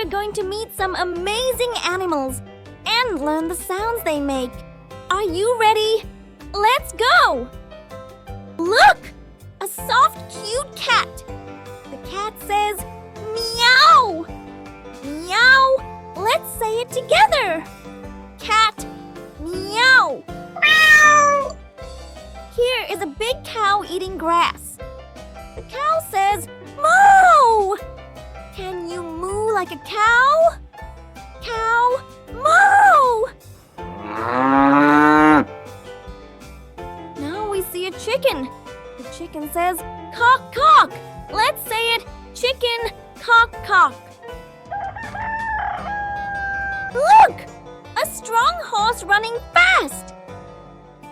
we're going to meet some amazing animals and learn the sounds they make. Are you ready? Let's go! Look! A soft, cute cat. The cat says, meow! Meow! Let's say it together. Cat, meow! Meow! Here is a big cow eating grass. The cow says, moo! Can you moo like a cow? Cow, moo! Now we see a chicken. The chicken says, cock, cock. Let's say it, chicken, cock, cock. Look! A strong horse running fast.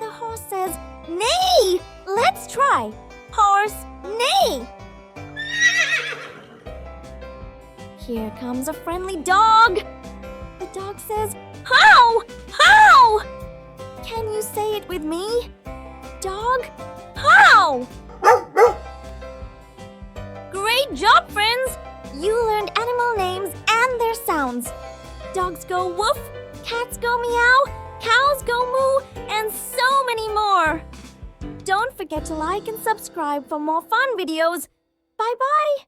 The horse says, neigh. Let's try. Horse, neigh. Here comes a friendly dog. The dog says, how, how. Can you say it with me? Dog, how. Great job, friends. You learned animal names and their sounds. Dogs go woof, cats go meow, cows go moo, and so many more. Don't forget to like and subscribe for more fun videos. Bye-bye.